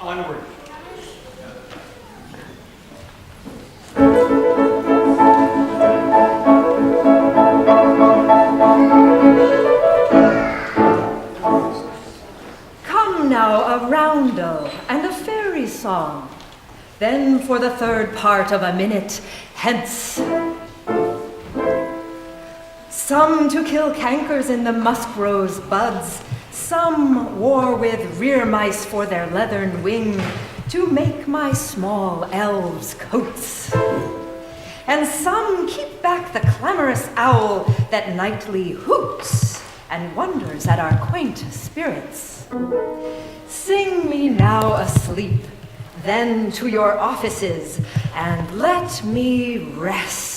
Onward. Come now, a roundel and a fairy song. Then for the third part of a minute, hence. Some to kill cankers in the musk rose buds, some war with rear mice for their leathern wing, to make my small elves coats. And some keep back the clamorous owl that nightly hoots and wonders at our quaint spirits. Sing me now asleep, then to your offices, and let me rest.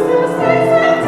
Say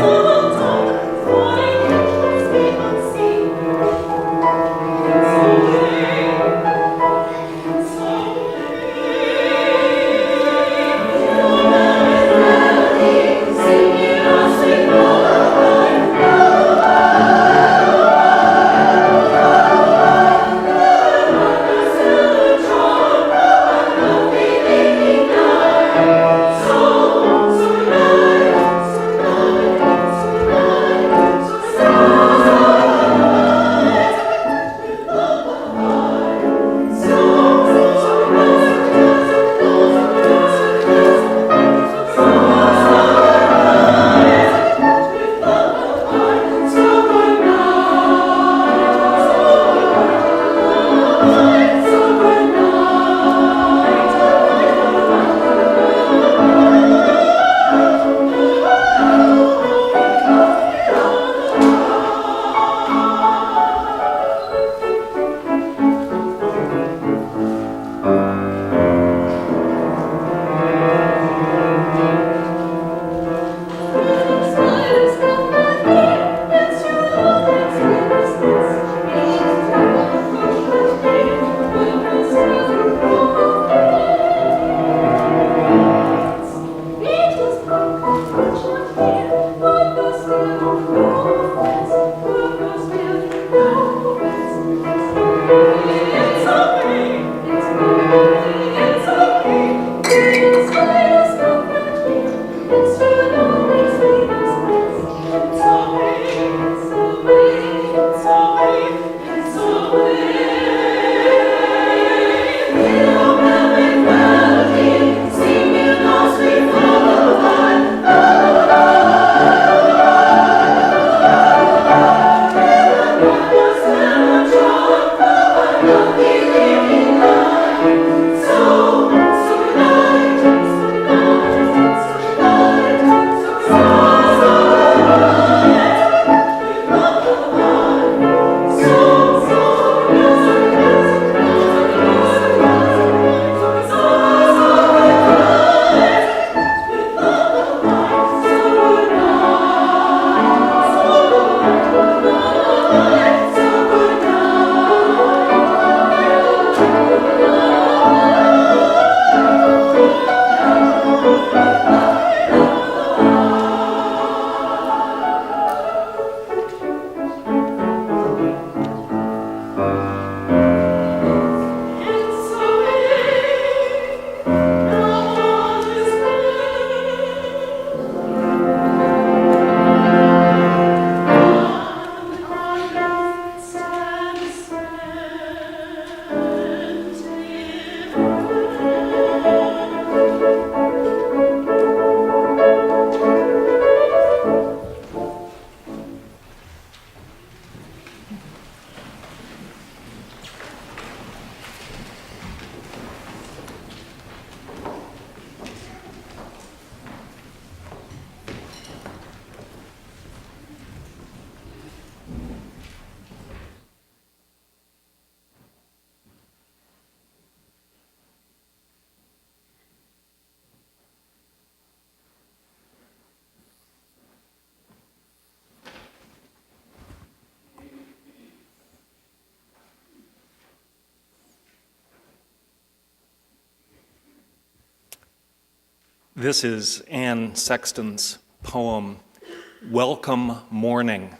This is Anne Sexton's poem, Welcome Morning.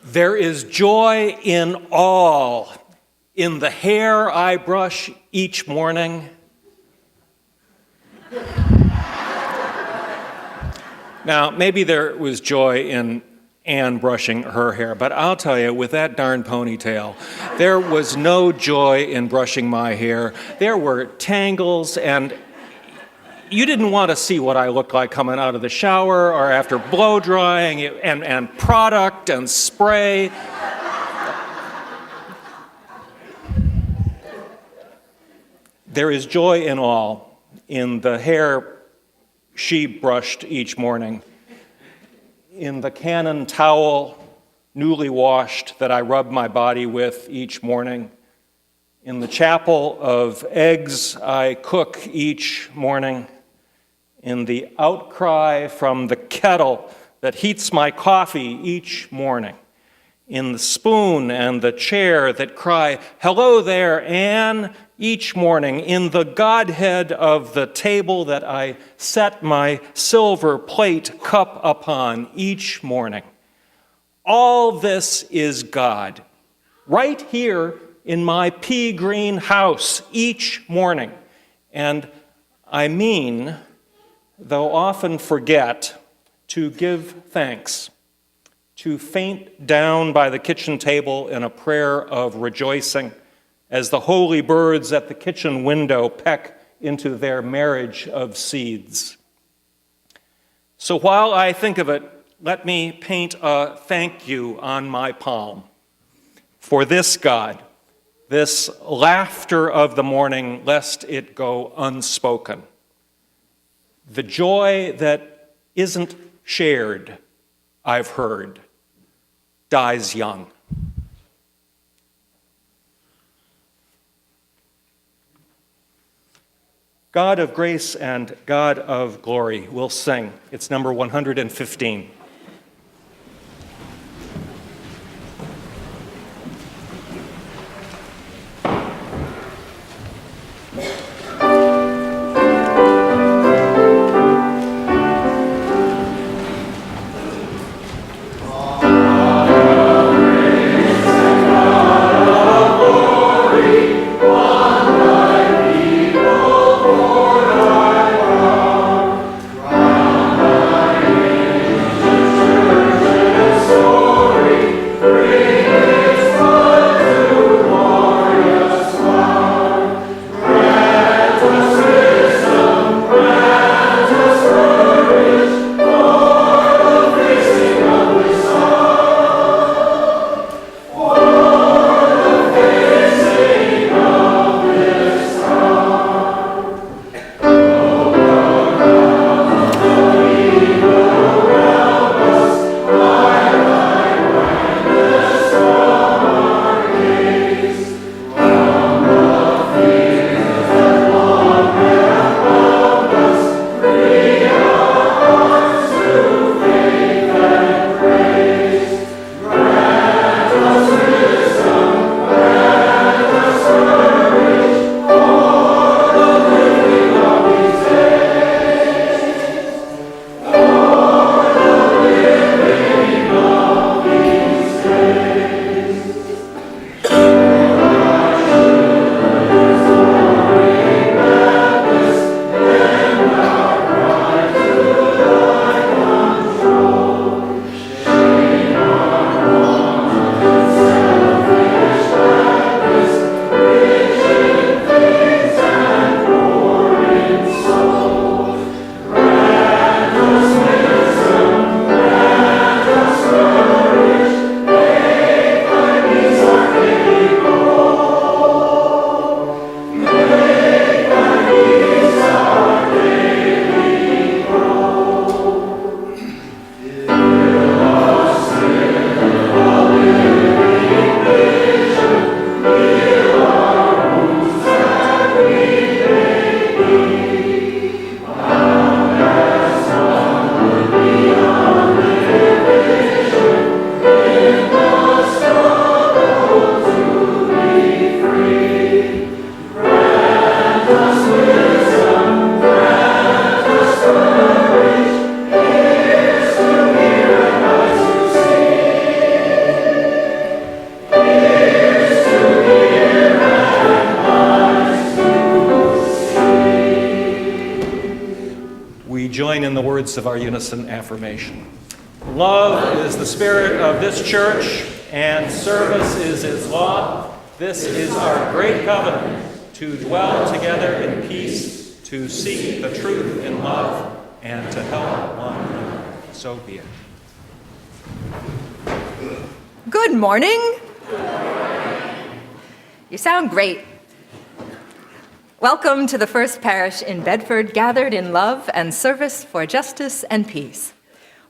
There is joy in all, in the hair I brush each morning. Now, maybe there was joy in Anne brushing her hair, but I'll tell you, with that darn ponytail, there was no joy in brushing my hair. There were tangles, and you didn't want to see what I looked like coming out of the shower or after blow drying, and product and spray. There is joy in all, in the hair she brushed each morning, in the Canon towel, newly washed, that I rub my body with each morning, in the chapel of eggs I cook each morning, in the outcry from the kettle that heats my coffee each morning, in the spoon and the chair that cry, "Hello there, Anne," each morning, in the Godhead of the table that I set my silver plate cup upon each morning. All this is God, right here in my pea green house each morning. And I mean, though often forget, to give thanks, to faint down by the kitchen table in a prayer of rejoicing as the holy birds at the kitchen window peck into their marriage of seeds. So while I think of it, let me paint a thank you on my palm for this God, this laughter of the morning, lest it go unspoken. The joy that isn't shared, I've heard, dies young. God of grace and God of glory, we'll sing. It's number 115. in the words of our unison affirmation. Love is the spirit of this church, and service is its law. This is our great covenant, to dwell together in peace, to seek the truth in love, and to help one another. So be it. Good morning. You sound great. Welcome to the First Parish in Bedford, gathered in love and service for justice and peace.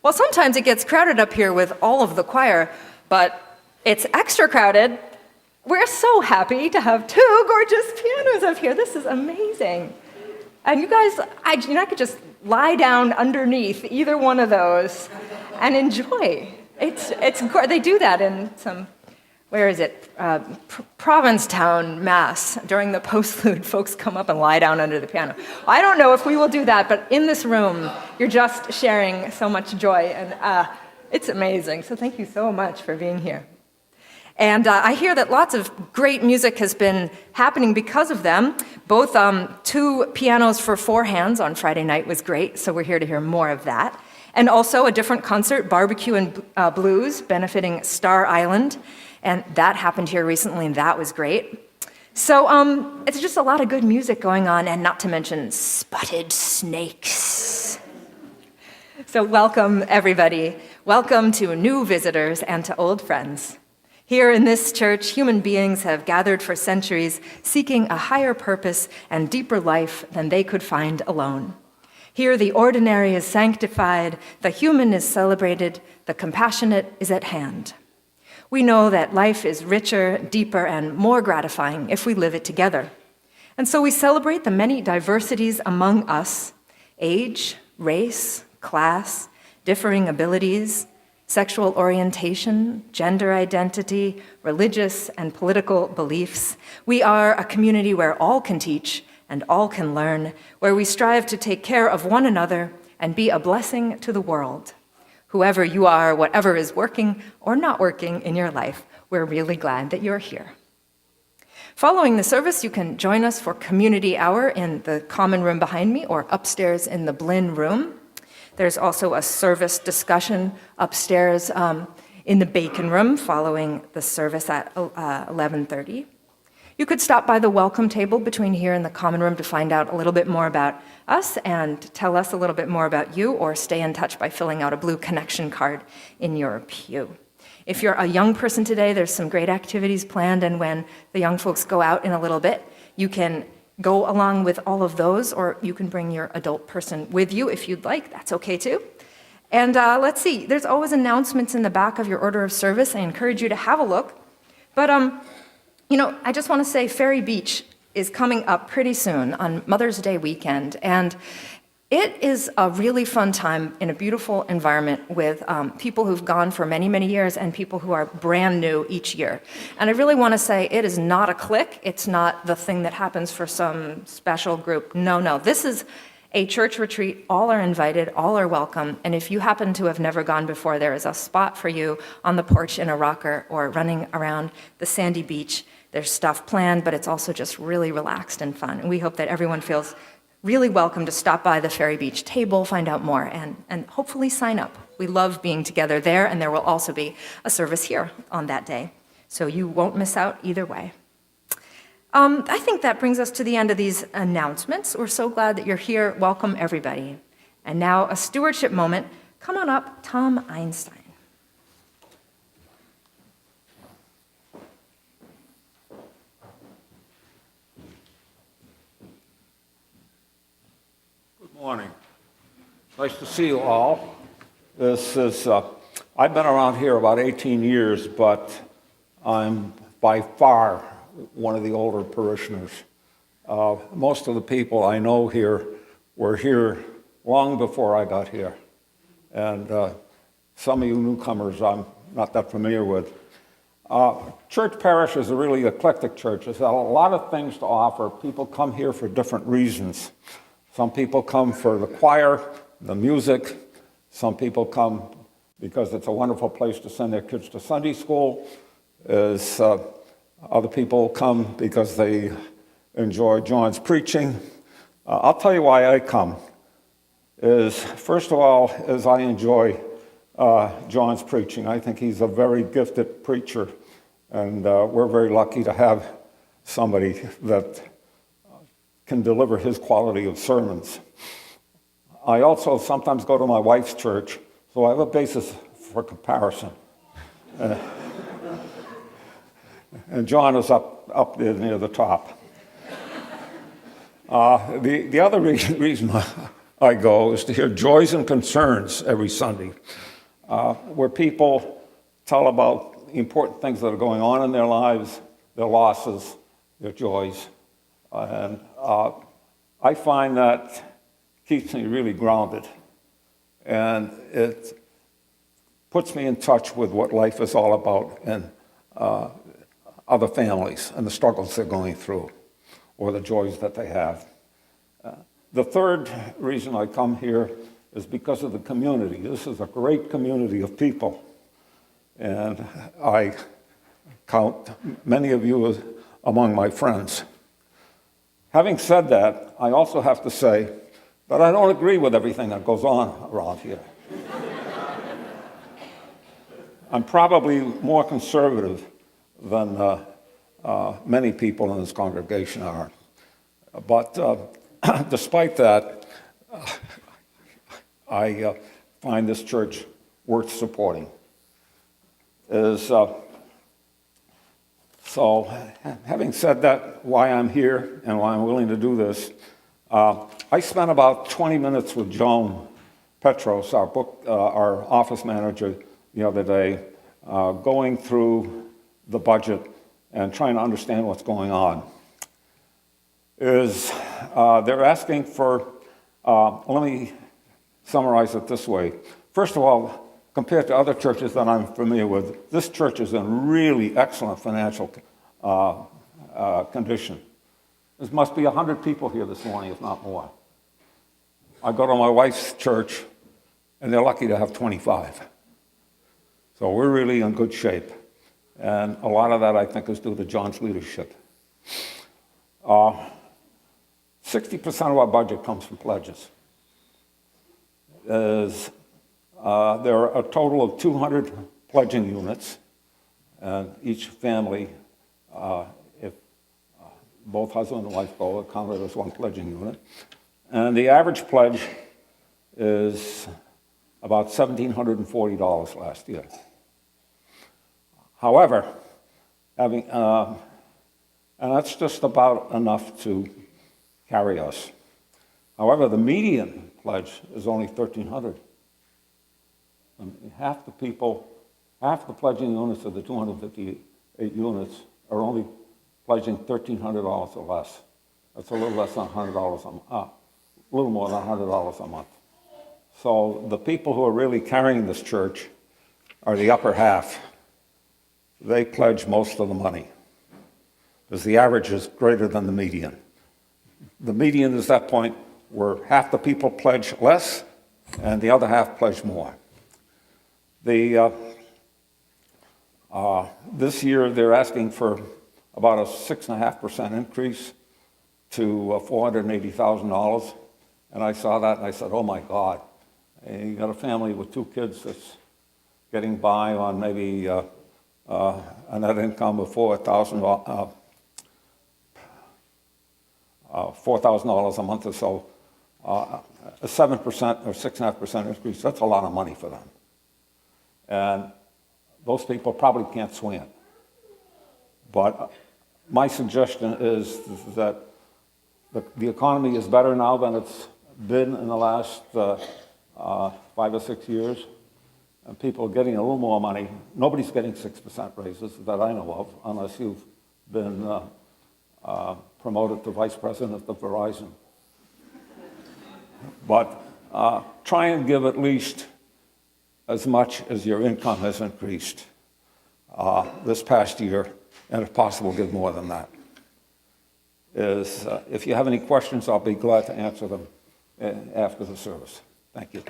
Well, sometimes it gets crowded up here with all of the choir, but it's extra crowded. We're so happy to have two gorgeous pianos up here. This is amazing. And you guys, I could just lie down underneath either one of those and enjoy. They do that in some, where is it? Provincetown, Mass. During the postlude, folks come up and lie down under the piano. I don't know if we will do that, but in this room, you're just sharing so much joy, and it's amazing. So thank you so much for being here. And I hear that lots of great music has been happening because of them. Both two pianos for four hands on Friday night was great, so we're here to hear more of that. And also a different concert, Barbecue and Blues, benefiting Star Island. And that happened here recently, and that was great. So it's just a lot of good music going on, and not to mention spotted snakes. So welcome, everybody. Welcome to new visitors and to old friends. Here in this church, human beings have gathered for centuries, seeking a higher purpose and deeper life than they could find alone. Here, the ordinary is sanctified, the human is celebrated, the compassionate is at hand. We know that life is richer, deeper, and more gratifying if we live it together. And so we celebrate the many diversities among us: age, race, class, differing abilities, sexual orientation, gender identity, religious and political beliefs. We are a community where all can teach and all can learn, where we strive to take care of one another and be a blessing to the world. Whoever you are, whatever is working or not working in your life, we're really glad that you're here. Following the service, you can join us for community hour in the common room behind me or upstairs in the Blinn room. There's also a service discussion upstairs in the Bacon room following the service at 11:30. You could stop by the welcome table between here and the common room to find out a little bit more about us and tell us a little bit more about you, or stay in touch by filling out a blue connection card in your pew. If you're a young person today, there's some great activities planned, and when the young folks go out in a little bit, you can go along with all of those, or you can bring your adult person with you if you'd like. That's okay too. And let's see, there's always announcements in the back of your order of service. I encourage you to have a look. But I just want to say Ferry Beach is coming up pretty soon on Mother's Day weekend, and it is a really fun time in a beautiful environment with people who've gone for many, many years and people who are brand new each year. And I really want to say it is not a clique. It's not the thing that happens for some special group. No. This is a church retreat. All are invited, all are welcome. And if you happen to have never gone before, there is a spot for you on the porch in a rocker or running around the sandy beach. There's stuff planned, but it's also just really relaxed and fun. And we hope that everyone feels really welcome to stop by the Ferry Beach table, find out more, and hopefully sign up. We love being together there, and there will also be a service here on that day. So you won't miss out either way. I think that brings us to the end of these announcements. We're so glad that you're here. Welcome, everybody. And now a stewardship moment. Come on up, Tom Einstein. Morning. Nice to see you all. This is, I've been around here about 18 years, but I'm by far one of the older parishioners. Most of the people I know here were here long before I got here. And some of you newcomers I'm not that familiar with. Church Parish is a really eclectic church. It's got a lot of things to offer. People come here for different reasons. Some people come for the choir, the music. Some people come because it's a wonderful place to send their kids to Sunday school. Other people come because they enjoy John's preaching. I'll tell you why I come. is, first of all, is I enjoy John's preaching. I think he's a very gifted preacher, and we're very lucky to have somebody that can deliver his quality of sermons. I also sometimes go to my wife's church, so I have a basis for comparison. And John is up there near the top. The other reason I go is to hear Joys and Concerns every Sunday, where people tell about the important things that are going on in their lives, their losses, their joys. And I find that keeps me really grounded. And it puts me in touch with what life is all about and other families and the struggles they're going through or the joys that they have. The third reason I come here is because of the community. This is a great community of people. And I count many of you as among my friends. Having said that, I also have to say that I don't agree with everything that goes on around here. I'm probably more conservative than many people in this congregation are. But despite that, I find this church worth supporting. So having said that, why I'm here and why I'm willing to do this, I spent about 20 minutes with Joan Petros, our office manager, the other day, going through the budget and trying to understand what's going on. They're asking for, let me summarize it this way. First of all, compared to other churches that I'm familiar with, this church is in really excellent financial condition. There must be 100 people here this morning, if not more. I go to my wife's church, and they're lucky to have 25. So we're really in good shape. And a lot of that, I think, is due to John's leadership. 60% of our budget comes from pledges. There are a total of 200 pledging units, and each family, if both husband and wife go, are counted as one pledging unit. And the average pledge is about $1,740 last year. However, and that's just about enough to carry us. However, the median pledge is only $1,300. Half the pledging units of the 258 units are only pledging $1,300 or less. That's a little less than $100 a little more than $100 a month. So the people who are really carrying this church are the upper half. They pledge most of the money, because the average is greater than the median. The median is that point where half the people pledge less and the other half pledge more. This year they're asking for about a 6.5% increase to $480,000. And I saw that and I said, oh my God. And you got a family with 2 kids that's getting by on maybe a net income of $4,000 a month or so. A 7% or 6.5% increase, that's a lot of money for them. And those people probably can't swing it. But my suggestion is that the economy is better now than it's been in the last 5 or 6 years. And people are getting a little more money. Nobody's getting 6% raises that I know of, unless you've been promoted to vice president of Verizon. But try and give at least as much as your income has increased this past year, and if possible, give more than that. If you have any questions, I'll be glad to answer them after the service. Thank you.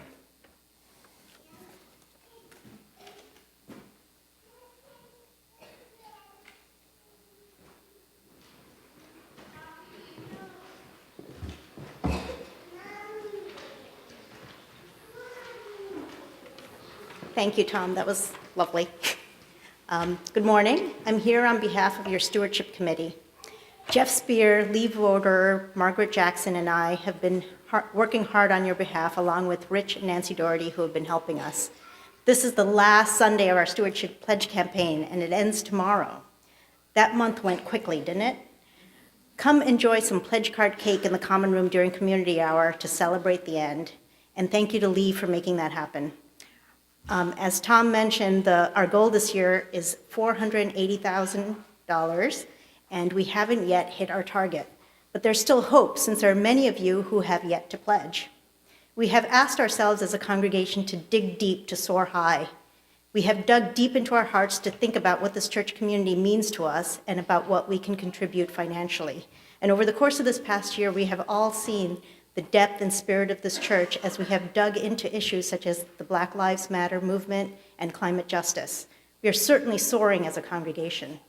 Thank you, Tom. That was lovely. Good morning. I'm here on behalf of your Stewardship Committee. Jeff Spear, Lee Voder, Margaret Jackson, and I have been working hard on your behalf, along with Rich and Nancy Doherty, who have been helping us. This is the last Sunday of our Stewardship Pledge campaign, and it ends tomorrow. That month went quickly, didn't it? Come enjoy some pledge card cake in the common room during community hour to celebrate the end. And thank you to Lee for making that happen. As Tom mentioned, our goal this year is $480,000, and we haven't yet hit our target. But there's still hope, since there are many of you who have yet to pledge. We have asked ourselves as a congregation to dig deep to soar high. We have dug deep into our hearts to think about what this church community means to us and about what we can contribute financially. And over the course of this past year, we have all seen the depth and spirit of this church as we have dug into issues such as the Black Lives Matter movement and climate justice. We are certainly soaring as a congregation.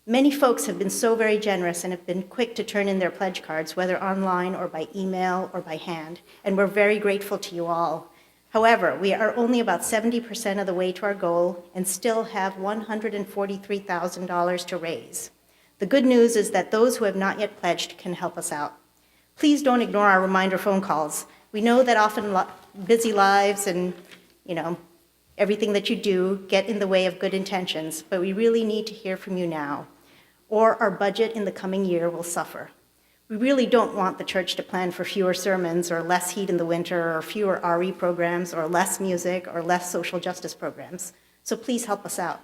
Many folks have been so very generous and have been quick to turn in their pledge cards, whether online or by email or by hand, and we're very grateful to you all. However, we are only about 70% of the way to our goal and still have $143,000 to raise. The good news is that those who have not yet pledged can help us out. Please don't ignore our reminder phone calls. We know that often busy lives and, everything that you do get in the way of good intentions, but we really need to hear from you now, or our budget in the coming year will suffer. We really don't want the church to plan for fewer sermons or less heat in the winter or fewer RE programs or less music or less social justice programs. So please help us out.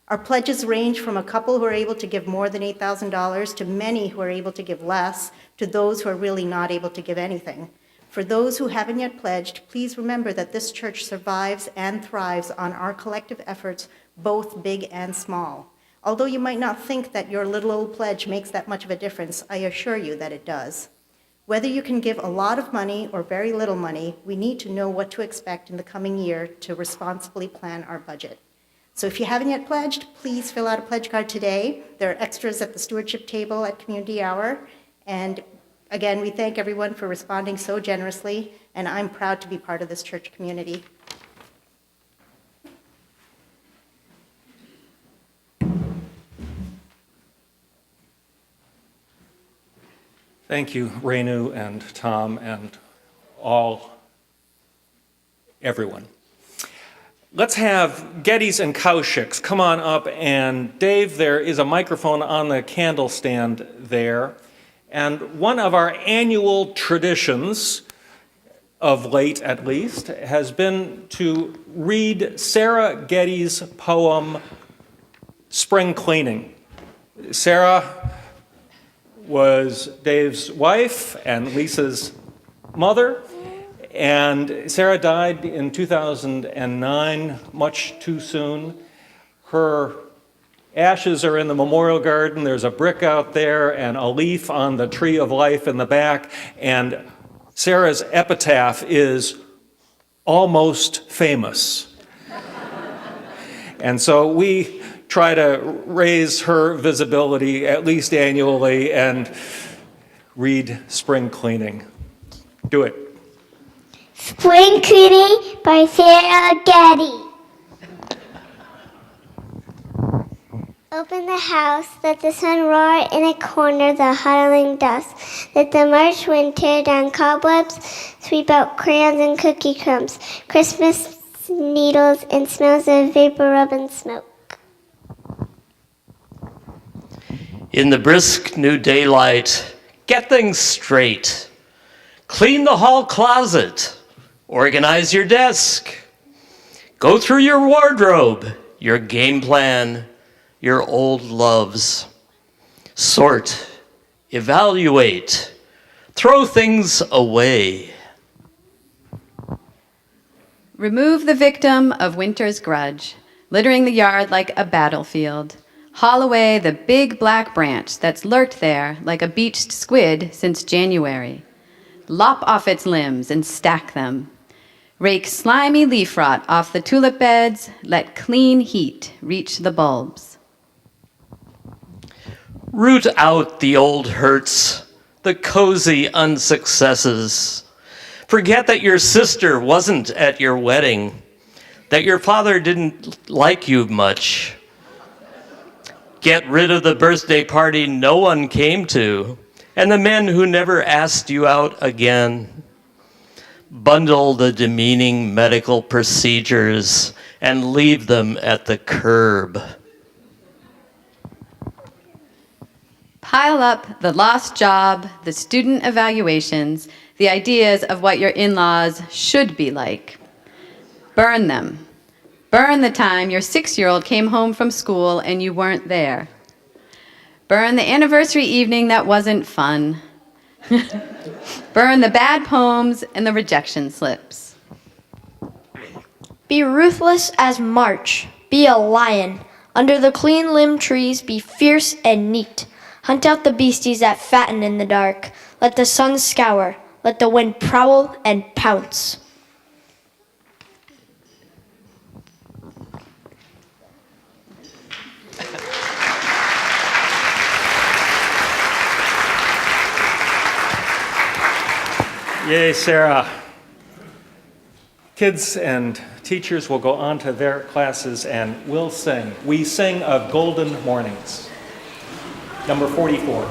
Our pledges range from a couple who are able to give more than $8,000 to many who are able to give less, to those who are really not able to give anything. For those who haven't yet pledged, please remember that this church survives and thrives on our collective efforts, both big and small. Although you might not think that your little old pledge makes that much of a difference, I assure you that it does. Whether you can give a lot of money or very little money, we need to know what to expect in the coming year to responsibly plan our budget. So if you haven't yet pledged, please fill out a pledge card today. There are extras at the stewardship table at community hour. And again, we thank everyone for responding so generously, and I'm proud to be part of this church community. Thank you, Renu and Tom and everyone. Let's have Geddes and Kaushik's come on up, and Dave, there is a microphone on the candle stand there. And one of our annual traditions, of late at least, has been to read Sarah Geddes' poem, Spring Cleaning. Sarah was Dave's wife and Lisa's mother, and Sarah died in 2009, much too soon. Her ashes are in the memorial garden. There's a brick out there and a leaf on the tree of life in the back, and Sarah's epitaph is almost famous. And so we try to raise her visibility at least annually and read Spring Cleaning. Do it. Spring Cleaning by Sarah Geddes. Open the house, let the sun roar in a corner, the huddling dust. Let the March wind tear down cobwebs, sweep out crayons and cookie crumbs, Christmas needles and smells of vapor rub and smoke. In the brisk new daylight, get things straight. Clean the hall closet. Organize your desk. Go through your wardrobe, your game plan, your old loves. Sort, evaluate, throw things away. Remove the victim of winter's grudge, littering the yard like a battlefield. Haul away the big black branch that's lurked there like a beached squid since January. Lop off its limbs and stack them. Rake slimy leaf rot off the tulip beds. Let clean heat reach the bulbs. Root out the old hurts, the cozy unsuccesses. Forget that your sister wasn't at your wedding, that your father didn't like you much. Get rid of the birthday party no one came to, and the men who never asked you out again. Bundle the demeaning medical procedures and leave them at the curb. Pile up the lost job, the student evaluations, the ideas of what your in-laws should be like. Burn them. Burn the time your 6-year-old came home from school and you weren't there. Burn the anniversary evening that wasn't fun. Burn the bad poems and the rejection slips. Be ruthless as March. Be a lion. Under the clean limb trees, be fierce and neat. Hunt out the beasties that fatten in the dark. Let the sun scour. Let the wind prowl and pounce. Yay, Sarah. Kids and teachers will go on to their classes and we'll sing. We sing of golden mornings. Number 44.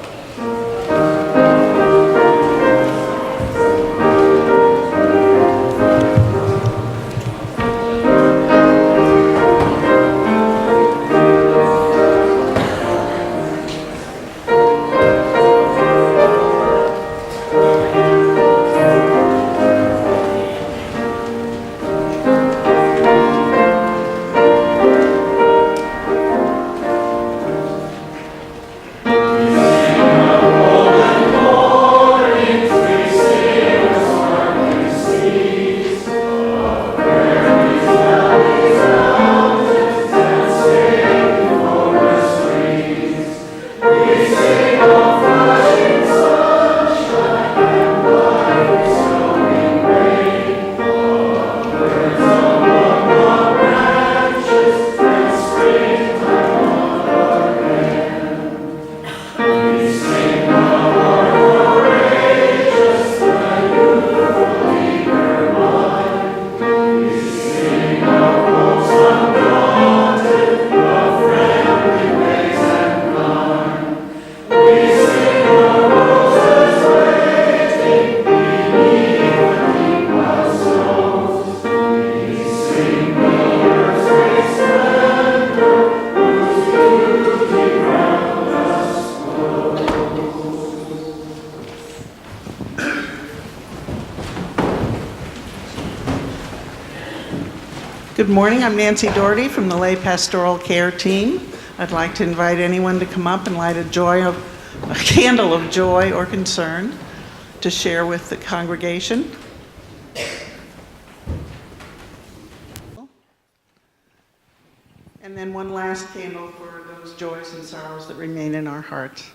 Good morning, I'm Nancy Doherty from the Lay Pastoral Care Team. I'd like to invite anyone to come up and light a candle of joy or concern to share with the congregation. And then one last candle for those joys and sorrows that remain in our hearts.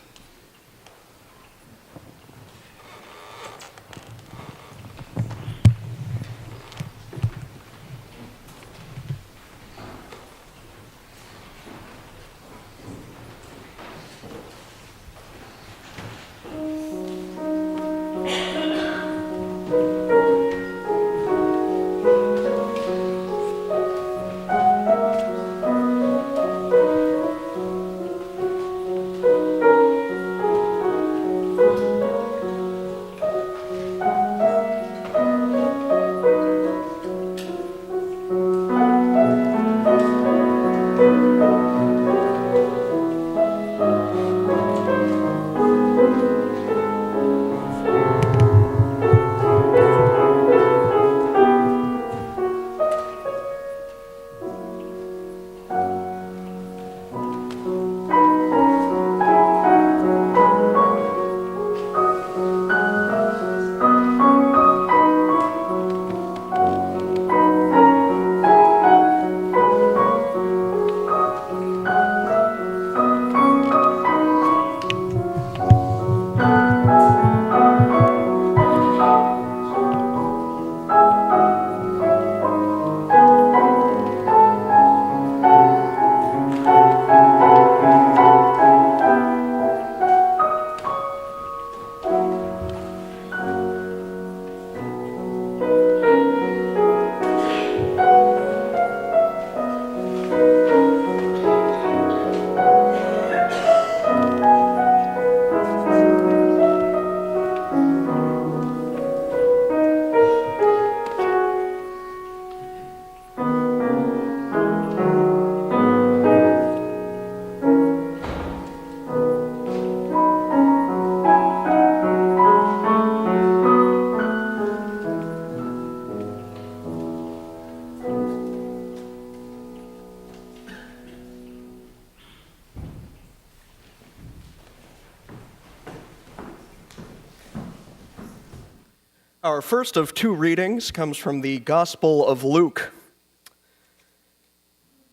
Our first of two readings comes from the Gospel of Luke.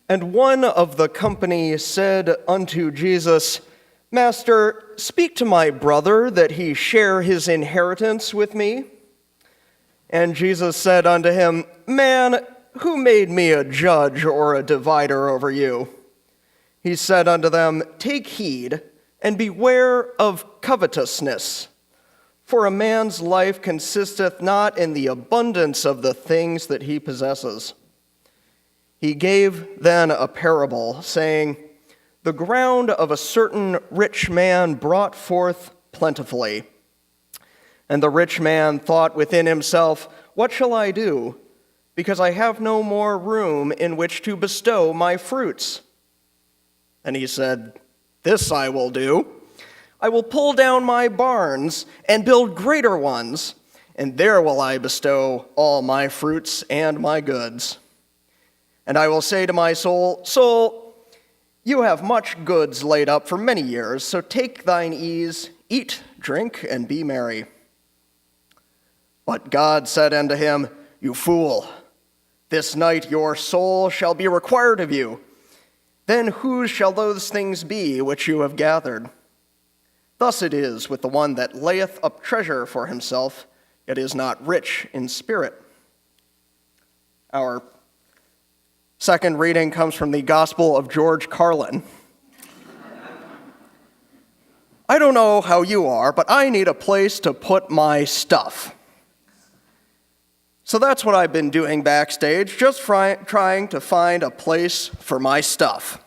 And one of the company said unto Jesus, Master, speak to my brother that he share his inheritance with me. And Jesus said unto him, Man, who made me a judge or a divider over you? He said unto them, Take heed, and beware of covetousness. For a man's life consisteth not in the abundance of the things that he possesses. He gave then a parable, saying, The ground of a certain rich man brought forth plentifully. And the rich man thought within himself, What shall I do? Because I have no more room in which to bestow my fruits. And he said, This I will do. I will pull down my barns and build greater ones, and there will I bestow all my fruits and my goods. And I will say to my soul, Soul, you have much goods laid up for many years, so take thine ease, eat, drink, and be merry. But God said unto him, You fool, this night your soul shall be required of you. Then whose shall those things be which you have gathered? Thus it is with the one that layeth up treasure for himself, yet is not rich in spirit. Our second reading comes from the Gospel of George Carlin. I don't know how you are, but I need a place to put my stuff. So that's what I've been doing backstage, just trying to find a place for my stuff.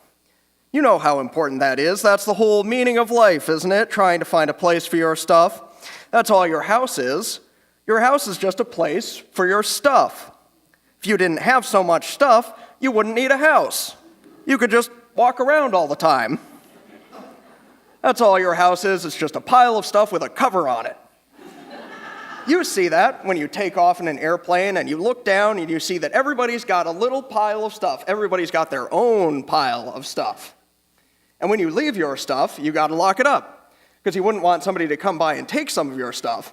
You know how important that is. That's the whole meaning of life, isn't it? Trying to find a place for your stuff. That's all your house is. Your house is just a place for your stuff. If you didn't have so much stuff, you wouldn't need a house. You could just walk around all the time. That's all your house is. It's just a pile of stuff with a cover on it. You see that when you take off in an airplane and you look down and you see that everybody's got a little pile of stuff. Everybody's got their own pile of stuff. And when you leave your stuff, you got to lock it up because you wouldn't want somebody to come by and take some of your stuff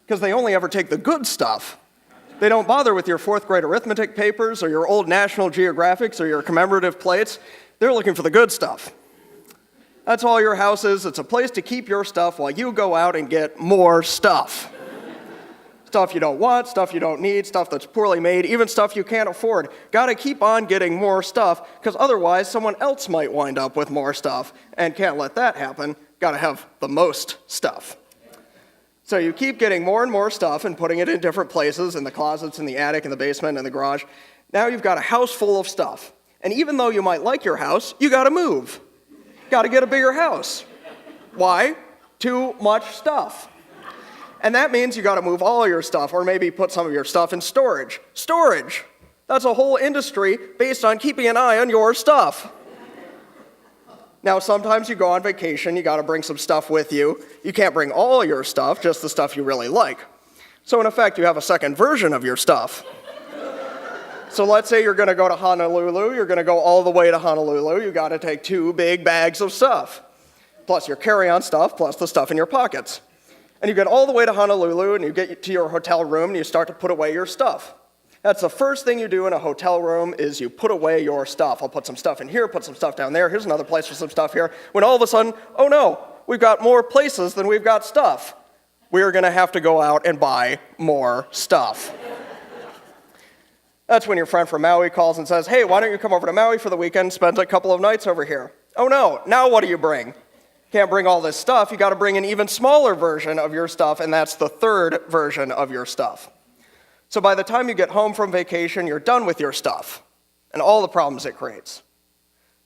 because they only ever take the good stuff. They don't bother with your fourth grade arithmetic papers or your old National Geographics or your commemorative plates. They're looking for the good stuff. That's all your house is. It's a place to keep your stuff while you go out and get more stuff. Stuff you don't want, stuff you don't need, stuff that's poorly made, even stuff you can't afford. Got to keep on getting more stuff, because otherwise someone else might wind up with more stuff, and can't let that happen. Got to have the most stuff. So you keep getting more and more stuff and putting it in different places, in the closets, in the attic, in the basement, in the garage. Now you've got a house full of stuff. And even though you might like your house, you got to move. Got to get a bigger house. Why? Too much stuff. And that means you got to move all your stuff, or maybe put some of your stuff in storage. Storage. That's a whole industry based on keeping an eye on your stuff. Now, sometimes you go on vacation, you got to bring some stuff with you. You can't bring all your stuff, just the stuff you really like. So in effect, you have a second version of your stuff. So let's say you're going to go to Honolulu, you're going to go all the way to Honolulu, you got to take 2 big bags of stuff, plus your carry-on stuff, plus the stuff in your pockets. And you get all the way to Honolulu, and you get to your hotel room, and you start to put away your stuff. That's the first thing you do in a hotel room is you put away your stuff. I'll put some stuff in here, put some stuff down there, here's another place for some stuff here. When all of a sudden, oh no, we've got more places than we've got stuff. We're going to have to go out and buy more stuff. That's when your friend from Maui calls and says, hey, why don't you come over to Maui for the weekend, spend a couple of nights over here? Oh no, now what do you bring? Can't bring all this stuff, you got to bring an even smaller version of your stuff, and that's the third version of your stuff. So by the time you get home from vacation, you're done with your stuff and all the problems it creates.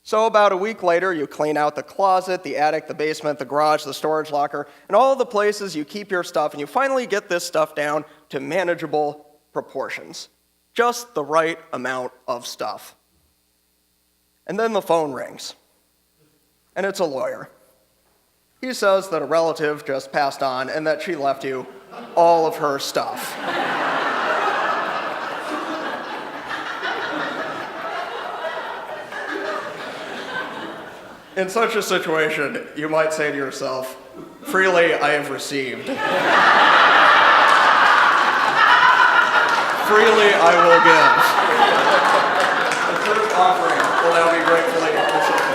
So about a week later, you clean out the closet, the attic, the basement, the garage, the storage locker, and all the places you keep your stuff, and you finally get this stuff down to manageable proportions. Just the right amount of stuff. And then the phone rings, and it's a lawyer. He says that a relative just passed on and that she left you all of her stuff. In such a situation, you might say to yourself, freely I have received. freely I will give. The church offering will now be gratefully accepted.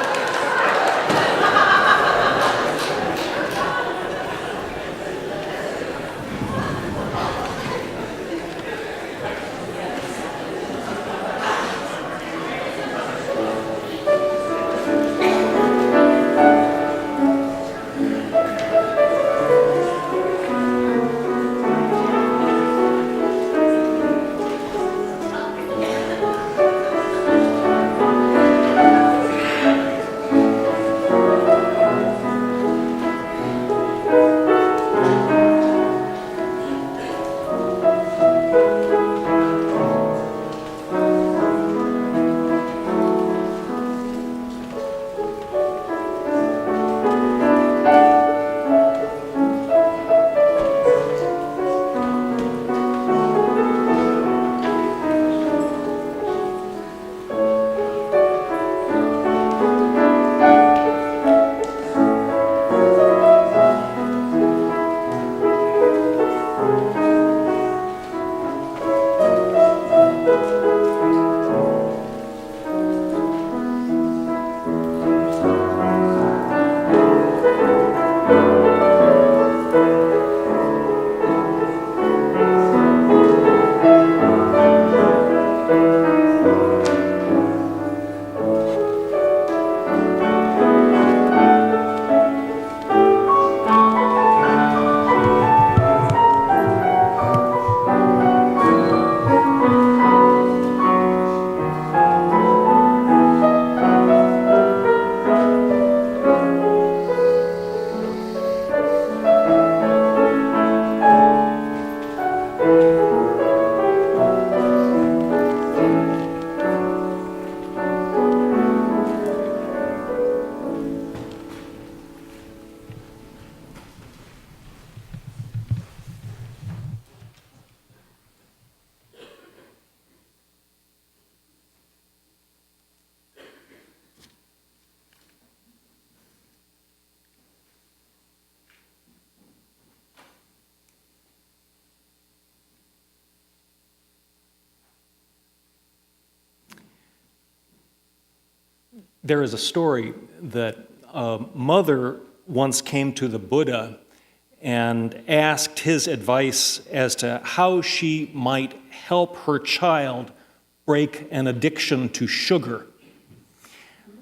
There is a story that a mother once came to the Buddha and asked his advice as to how she might help her child break an addiction to sugar.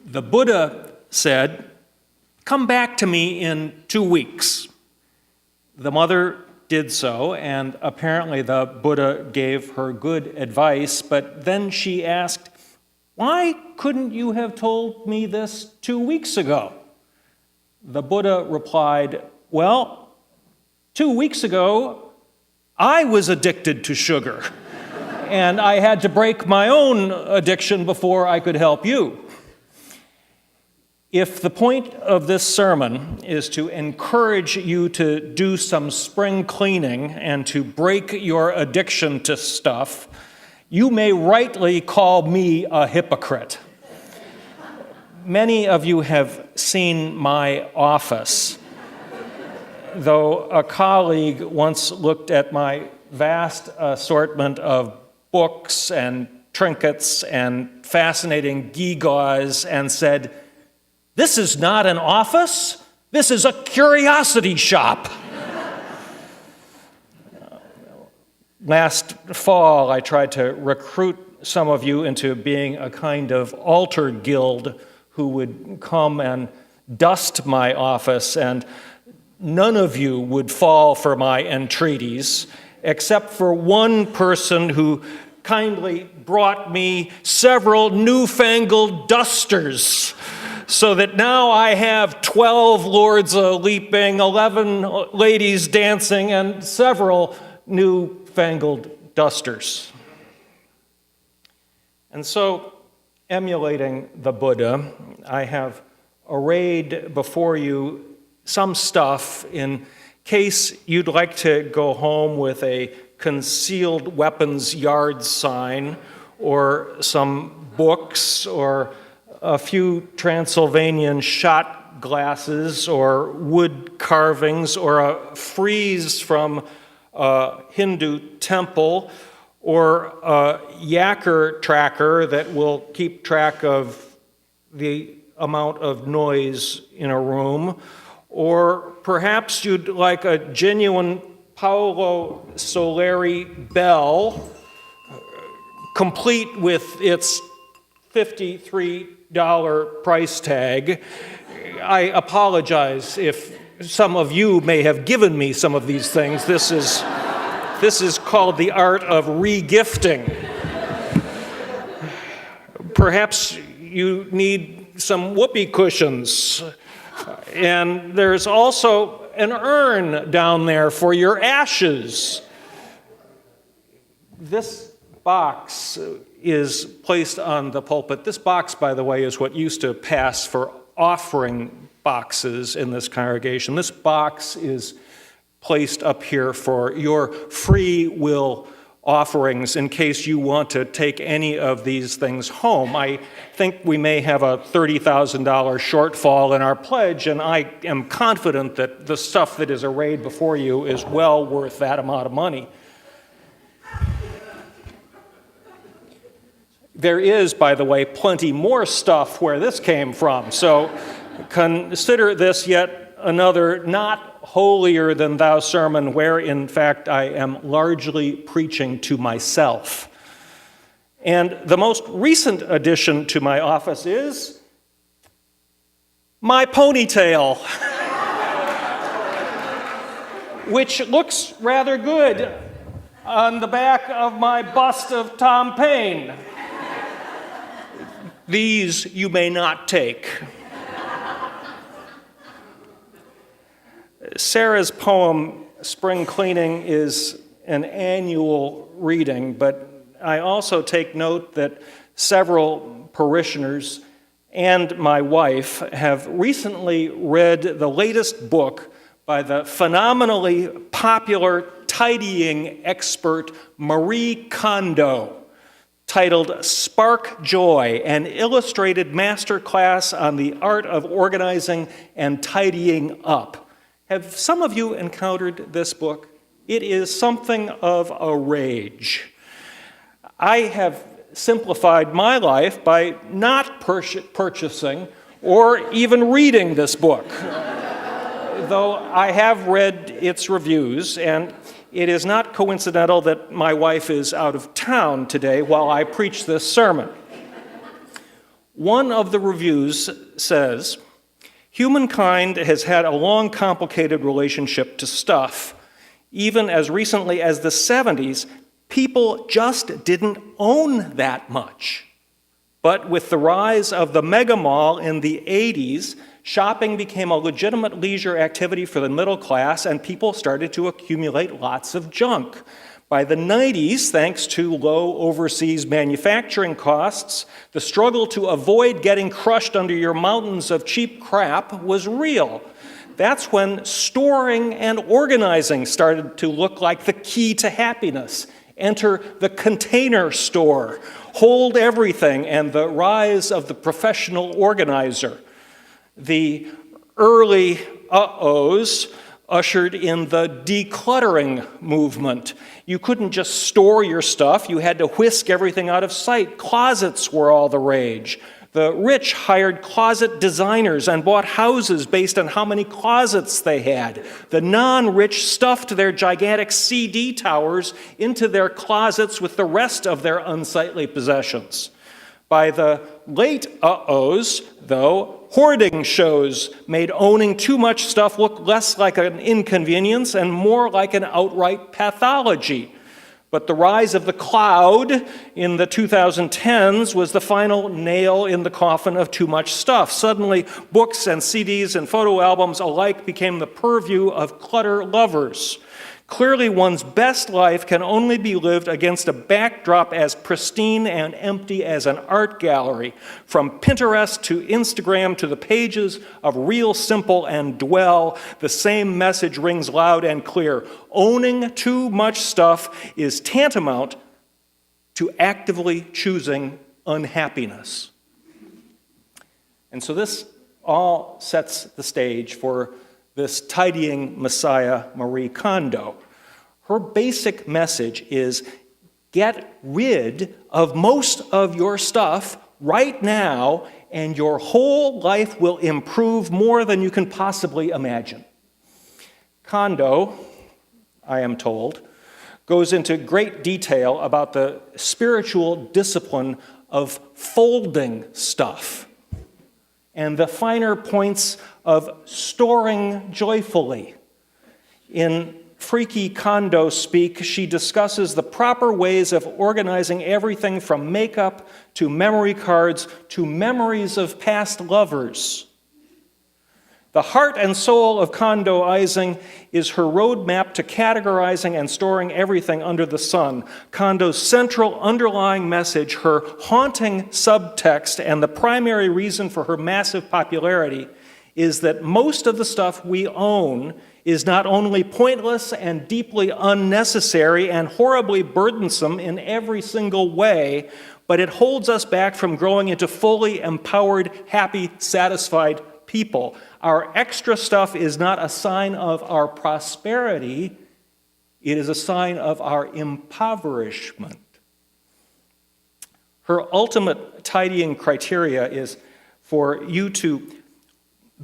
The Buddha said, "Come back to me in 2 weeks." The mother did so, and apparently the Buddha gave her good advice, but then she asked, "Why couldn't you have told me this 2 weeks ago?" The Buddha replied, "Well, 2 weeks ago, I was addicted to sugar, and I had to break my own addiction before I could help you." If the point of this sermon is to encourage you to do some spring cleaning and to break your addiction to stuff, you may rightly call me a hypocrite. Many of you have seen my office, though a colleague once looked at my vast assortment of books and trinkets and fascinating gewgaws and said, "This is not an office, this is a curiosity shop." Last fall, I tried to recruit some of you into being a kind of altar guild who would come and dust my office, and none of you would fall for my entreaties, except for one person who kindly brought me several newfangled dusters, so that now I have 12 lords a-leaping, 11 ladies dancing, and several newfangled dusters. And so, emulating the Buddha, I have arrayed before you some stuff in case you'd like to go home with a concealed weapons yard sign, or some books, or a few Transylvanian shot glasses, or wood carvings, or a frieze from a Hindu temple, or a yacker tracker that will keep track of the amount of noise in a room, or perhaps you'd like a genuine Paolo Soleri bell, complete with its $53 price tag. I apologize if some of you may have given me some of these things. This is called the art of re-gifting. Perhaps you need some whoopee cushions. And there's also an urn down there for your ashes. This box is placed on the pulpit. This box, by the way, is what used to pass for offering boxes in this congregation. This box is placed up here for your free will offerings in case you want to take any of these things home. I think we may have a $30,000 shortfall in our pledge, and I am confident that the stuff that is arrayed before you is well worth that amount of money. There is, by the way, plenty more stuff where this came from, so consider this yet another not holier than thou sermon where, in fact, I am largely preaching to myself. And the most recent addition to my office is my ponytail, which looks rather good on the back of my bust of Tom Paine. These you may not take. Sarah's poem, Spring Cleaning, is an annual reading, but I also take note that several parishioners and my wife have recently read the latest book by the phenomenally popular tidying expert Marie Kondo, titled Spark Joy, an illustrated masterclass on the art of organizing and tidying up. Have some of you encountered this book? It is something of a rage. I have simplified my life by not purchasing or even reading this book, though I have read its reviews, and it is not coincidental that my wife is out of town today while I preach this sermon. One of the reviews says, "Humankind has had a long, complicated relationship to stuff. Even as recently as the 70s, people just didn't own that much. But with the rise of the mega mall in the 80s, shopping became a legitimate leisure activity for the middle class, and people started to accumulate lots of junk. By the 90s, thanks to low overseas manufacturing costs, the struggle to avoid getting crushed under your mountains of cheap crap was real. That's when storing and organizing started to look like the key to happiness. Enter the container store, hold everything, and the rise of the professional organizer. The early uh-ohs ushered in the decluttering movement. You couldn't just store your stuff, you had to whisk everything out of sight. Closets were all the rage. The rich hired closet designers and bought houses based on how many closets they had. The non-rich stuffed their gigantic CD towers into their closets with the rest of their unsightly possessions. By the late uh-ohs, though, hoarding shows made owning too much stuff look less like an inconvenience and more like an outright pathology. But the rise of the cloud in the 2010s was the final nail in the coffin of too much stuff. Suddenly, books and CDs and photo albums alike became the purview of clutter lovers. Clearly, one's best life can only be lived against a backdrop as pristine and empty as an art gallery. From Pinterest to Instagram to the pages of Real Simple and Dwell, the same message rings loud and clear. Owning too much stuff is tantamount to actively choosing unhappiness. And so this all sets the stage for this tidying messiah, Marie Kondo. Her basic message is Get rid of most of your stuff right now, and your whole life will improve more than you can possibly imagine. Kondo, I am told, goes into great detail about the spiritual discipline of folding stuff and the finer points of storing joyfully. In Freaky Kondo speak, she discusses the proper ways of organizing everything from makeup to memory cards to memories of past lovers. The heart and soul of Kondoizing is her roadmap to categorizing and storing everything under the sun. Kondo's central underlying message, her haunting subtext, and the primary reason for her massive popularity is that most of the stuff we own is not only pointless and deeply unnecessary and horribly burdensome in every single way, but it holds us back from growing into fully empowered, happy, satisfied people. Our extra stuff is not a sign of our prosperity, it is a sign of our impoverishment. Her ultimate tidying criteria is for you to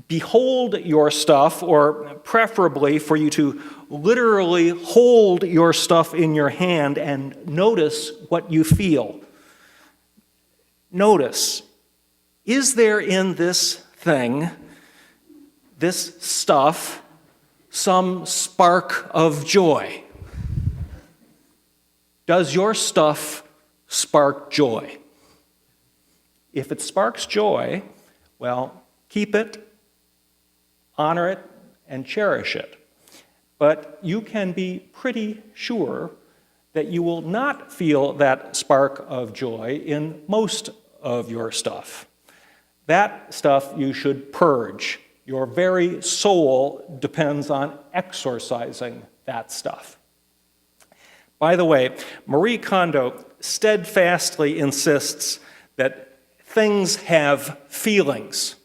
behold your stuff, or preferably for you to literally hold your stuff in your hand and notice what you feel. Notice, is there in this thing, this stuff, some spark of joy? Does your stuff spark joy? If it sparks joy, well, keep it, honor it, and cherish it. But you can be pretty sure that you will not feel that spark of joy in most of your stuff. That stuff you should purge. Your very soul depends on exorcising that stuff. By the way, Marie Kondo steadfastly insists that things have feelings.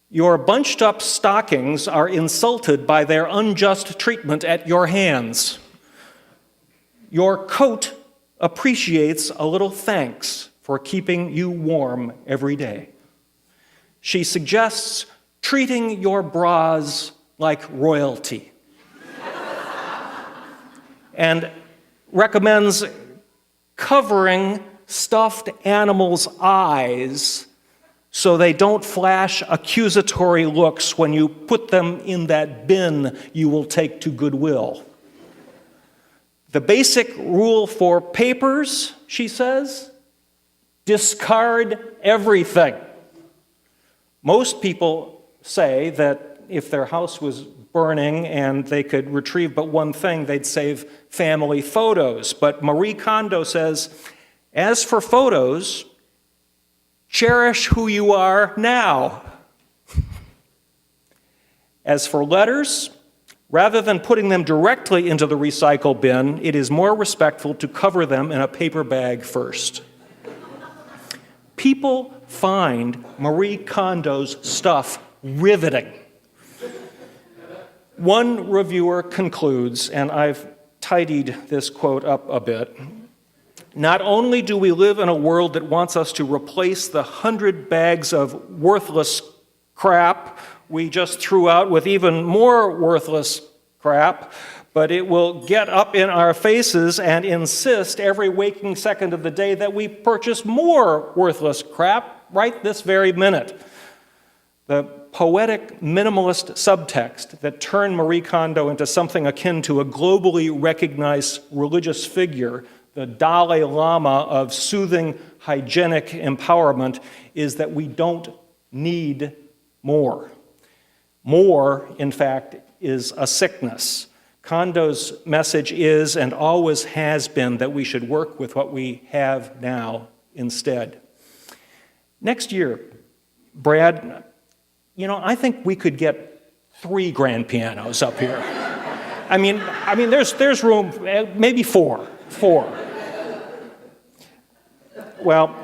Your bunched up stockings are insulted by their unjust treatment at your hands. Your coat appreciates a little thanks for keeping you warm every day. She suggests treating your bras like royalty and recommends covering stuffed animals' eyes so they don't flash accusatory looks when you put them in that bin you will take to Goodwill. The basic rule for papers, she says, discard everything. Most people say that if their house was burning and they could retrieve but one thing, they'd save family photos. But Marie Kondo says, as for photos, cherish who you are now. As for letters, rather than putting them directly into the recycle bin, it is more respectful to cover them in a paper bag first. People find Marie Kondo's stuff riveting. One reviewer concludes, and I've tidied this quote up a bit, not only do we live in a world that wants us to replace the 100 bags of worthless crap we just threw out with even more worthless crap, but it will get up in our faces and insist every waking second of the day that we purchase more worthless crap right this very minute. The poetic minimalist subtext that turned Marie Kondo into something akin to a globally recognized religious figure, the Dalai Lama of soothing, hygienic empowerment, is that we don't need more. More, in fact, is a sickness. Kondo's message is and always has been that we should work with what we have now instead. Next year, Brad, I think we could get 3 grand pianos up here. I mean, there's room, maybe 4. Well,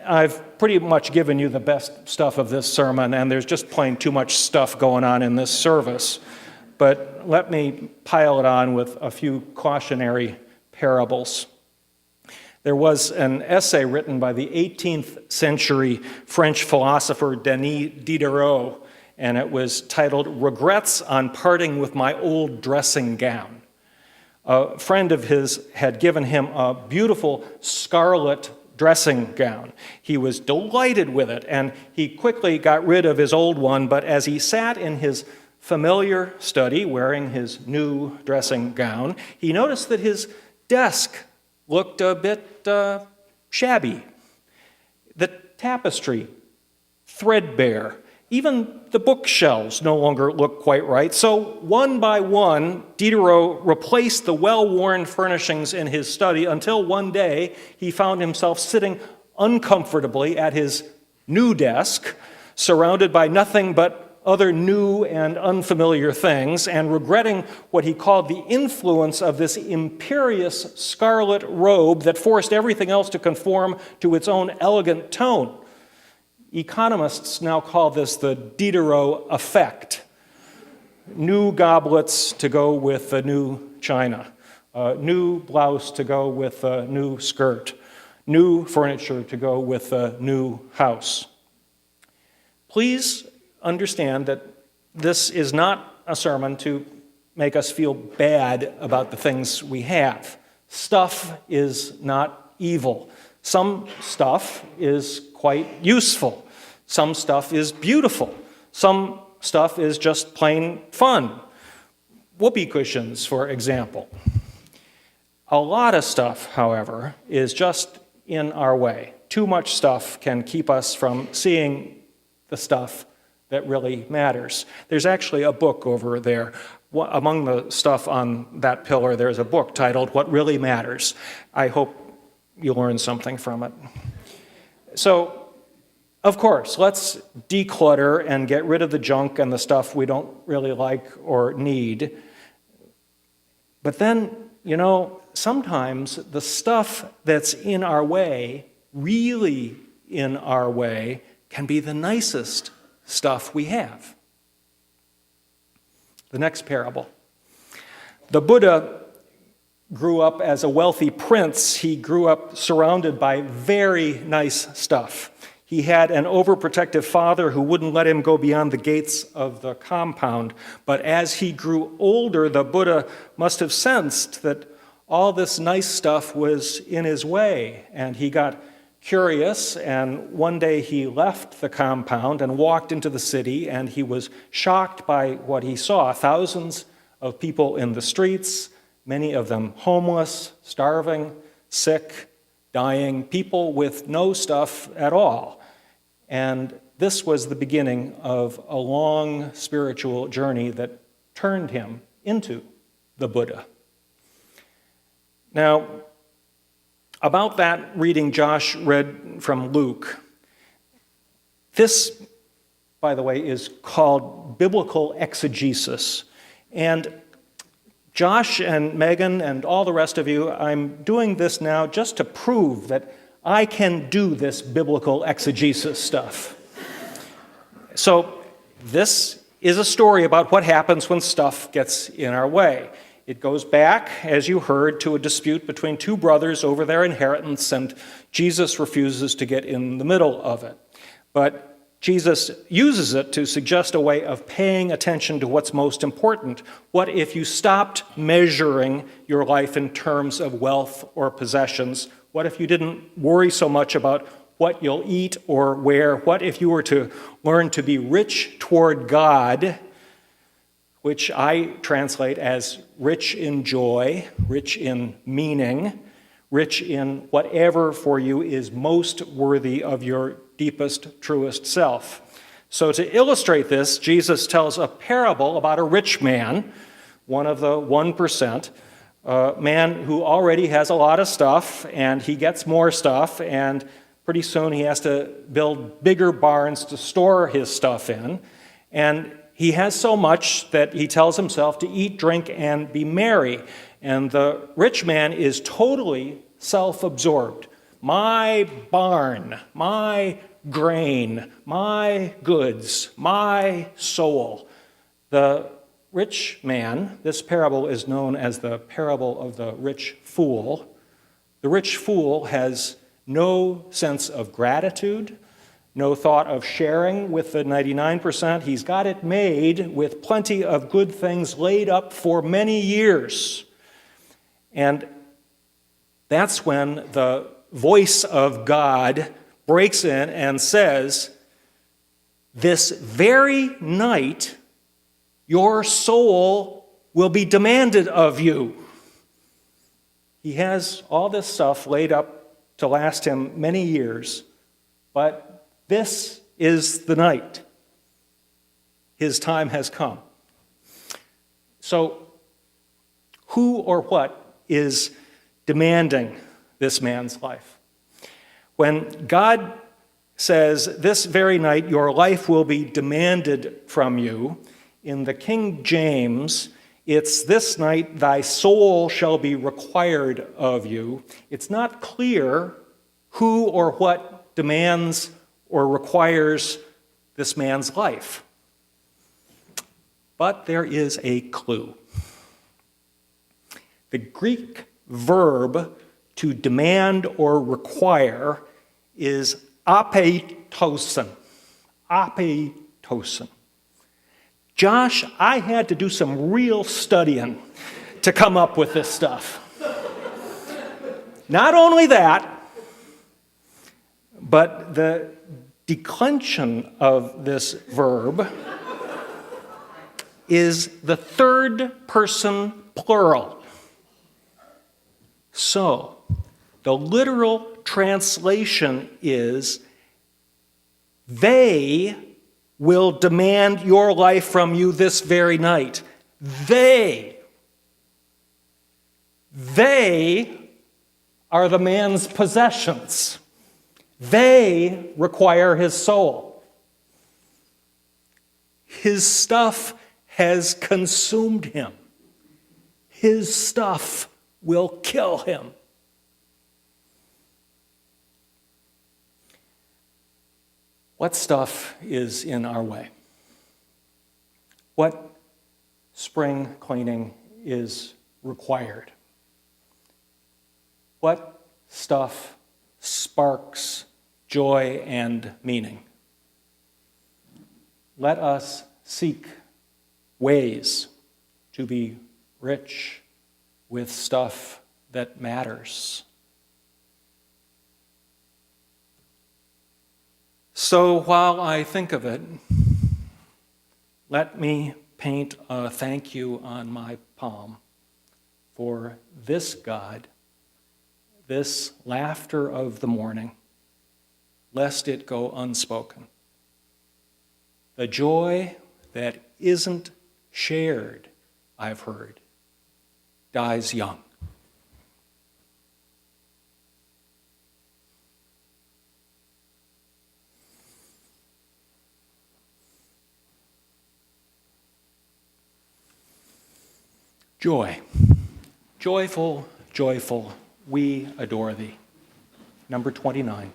I've pretty much given you the best stuff of this sermon, and there's just plain too much stuff going on in this service. But let me pile it on with a few cautionary parables. There was an essay written by the 18th century French philosopher Denis Diderot, and it was titled "Regrets on Parting with My Old Dressing Gown." A friend of his had given him a beautiful scarlet dressing gown. He was delighted with it, and he quickly got rid of his old one, but as he sat in his familiar study wearing his new dressing gown, he noticed that his desk looked a bit shabby. The tapestry, threadbare. Even the bookshelves no longer looked quite right. So one by one, Diderot replaced the well-worn furnishings in his study until one day he found himself sitting uncomfortably at his new desk, surrounded by nothing but other new and unfamiliar things, and regretting what he called the influence of this imperious scarlet robe that forced everything else to conform to its own elegant tone. Economists now call this the Diderot effect. New goblets to go with the new china, new blouse to go with a new skirt, new furniture to go with a new house. Please understand that this is not a sermon to make us feel bad about the things we have. Stuff is not evil. Some stuff is quite useful. Some stuff is beautiful. Some stuff is just plain fun. Whoopee cushions, for example. A lot of stuff, however, is just in our way. Too much stuff can keep us from seeing the stuff that really matters. There's actually a book over there. Among the stuff on that pillar, there's a book titled What Really Matters. I hope you learn something from it. So, of course, let's declutter and get rid of the junk and the stuff we don't really like or need. But then, sometimes the stuff that's in our way, really in our way, can be the nicest stuff we have. The next parable. The Buddha grew up as a wealthy prince. He grew up surrounded by very nice stuff. He had an overprotective father who wouldn't let him go beyond the gates of the compound. But as he grew older, the Buddha must have sensed that all this nice stuff was in his way, and he got curious, and one day he left the compound and walked into the city, and he was shocked by what he saw. Thousands of people in the streets, many of them homeless, starving, sick, dying, people with no stuff at all. And this was the beginning of a long spiritual journey that turned him into the Buddha. Now, about that reading Josh read from Luke, this, by the way, is called biblical exegesis. And Josh and Megan and all the rest of you, I'm doing this now just to prove that I can do this biblical exegesis stuff. So this is a story about what happens when stuff gets in our way. It goes back, as you heard, to a dispute between two brothers over their inheritance, and Jesus refuses to get in the middle of it. But Jesus uses it to suggest a way of paying attention to what's most important. What if you stopped measuring your life in terms of wealth or possessions? What if you didn't worry so much about what you'll eat or wear? What if you were to learn to be rich toward God, which I translate as rich in joy, rich in meaning, rich in whatever for you is most worthy of your deepest, truest self. So to illustrate this, Jesus tells a parable about a rich man, one of the 1%, a man who already has a lot of stuff, and he gets more stuff, and pretty soon he has to build bigger barns to store his stuff in. And he has so much that he tells himself to eat, drink, and be merry. And the rich man is totally self-absorbed. My barn, my grain, my goods, my soul. The rich man, this parable is known as the parable of the rich fool. The rich fool has no sense of gratitude, no thought of sharing with the 99%. He's got it made with plenty of good things laid up for many years. And that's when the voice of God breaks in and says, "This very night, your soul will be demanded of you." He has all this stuff laid up to last him many years, but this is the night. His time has come. So, who or what is demanding this man's life? When God says, "This very night your life will be demanded from you," in the King James, it's "this night thy soul shall be required of you." It's not clear who or what demands or requires this man's life. But there is a clue. The Greek verb to demand or require is apetosin. Apetosin. Josh, I had to do some real studying to come up with this stuff. Not only that, but the declension of this verb is the third person plural. So, the literal translation is, "They will demand your life from you this very night." They are the man's possessions. They require his soul. His stuff has consumed him. His stuff will kill him. What stuff is in our way? What spring cleaning is required? What stuff sparks joy and meaning? Let us seek ways to be rich with stuff that matters. So while I think of it, let me paint a thank you on my palm for this God, this laughter of the morning, lest it go unspoken. The joy that isn't shared, I've heard, dies young. Joy. Joyful, joyful, we adore thee. Number 29.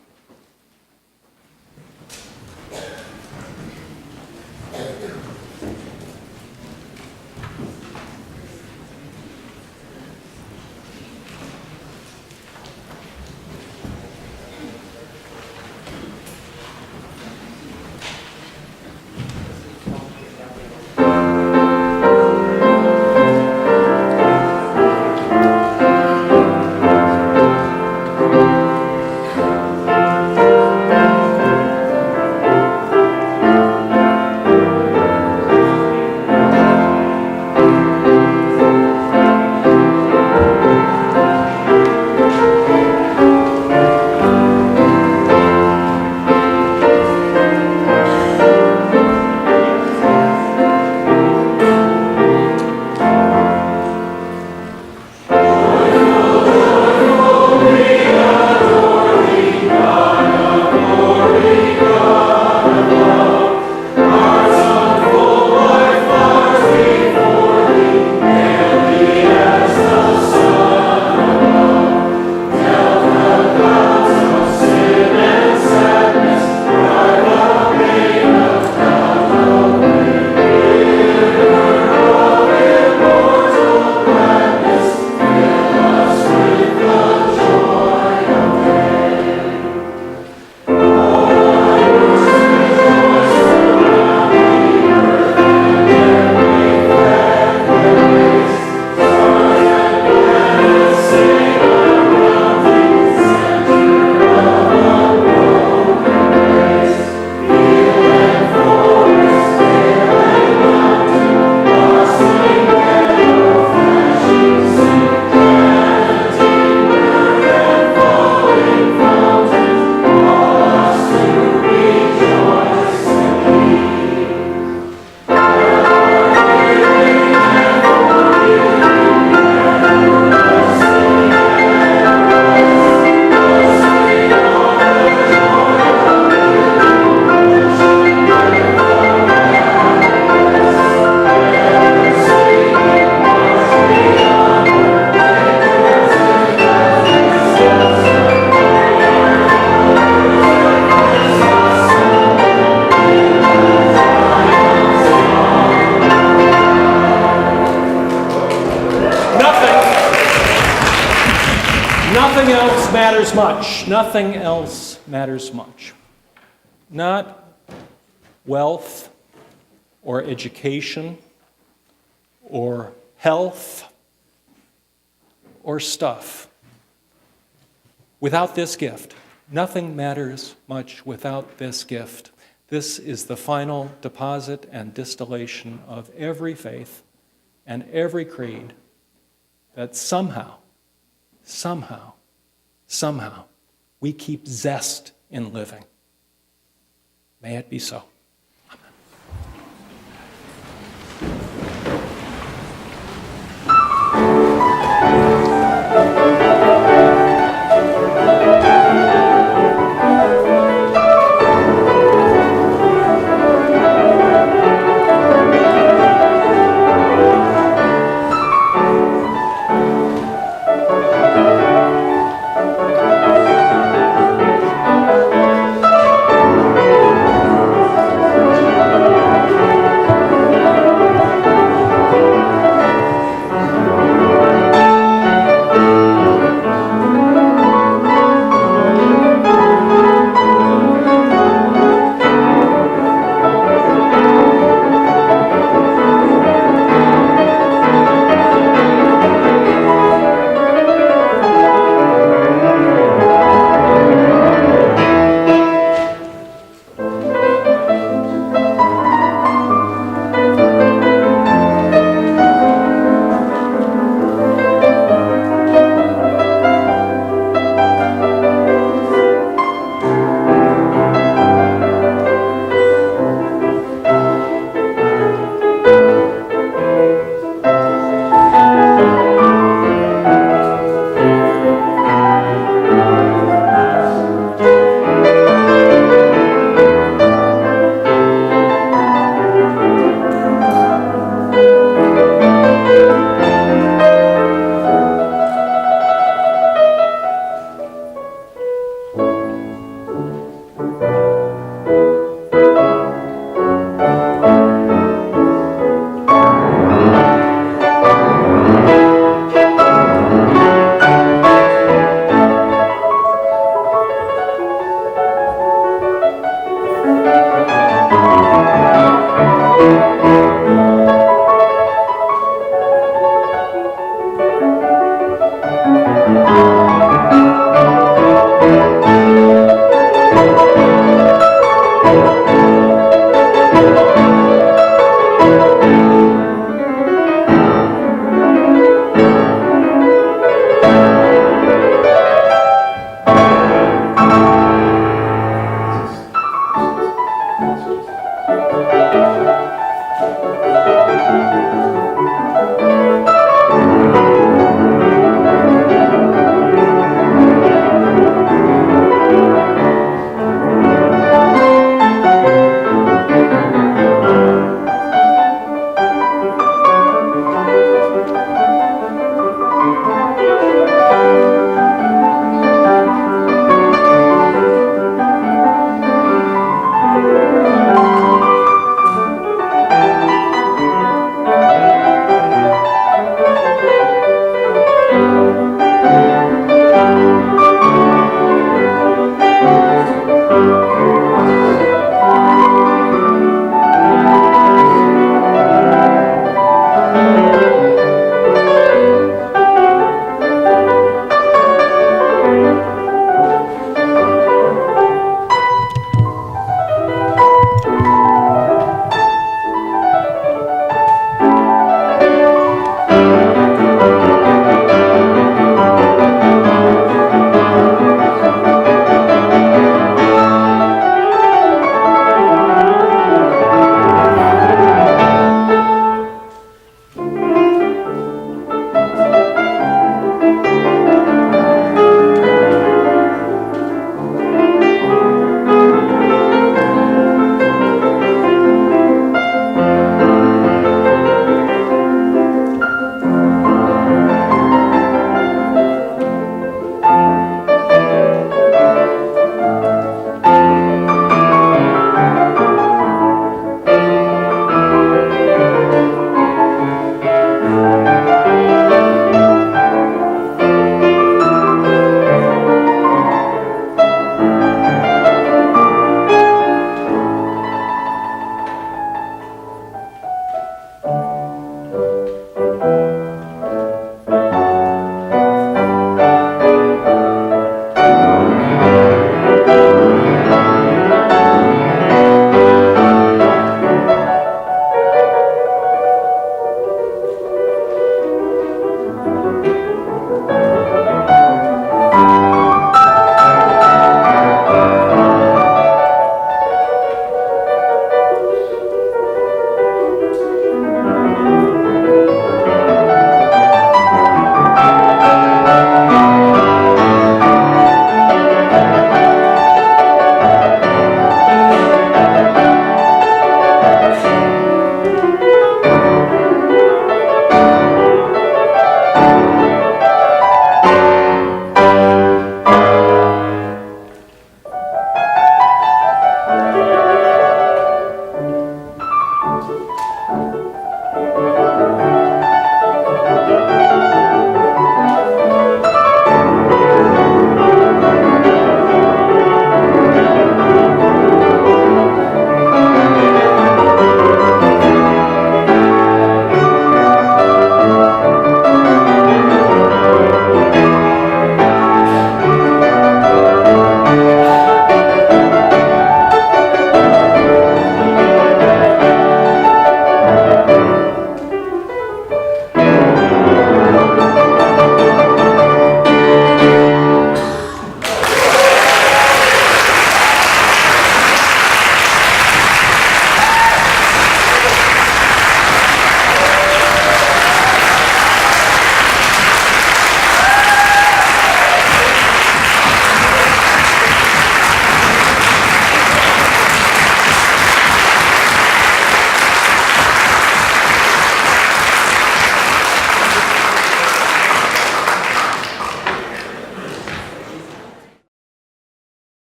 matters much. Nothing else matters much. Not wealth or education or health or stuff. Without this gift, nothing matters much without this gift. This is the final deposit and distillation of every faith and every creed that somehow, we keep zest in living. May it be so.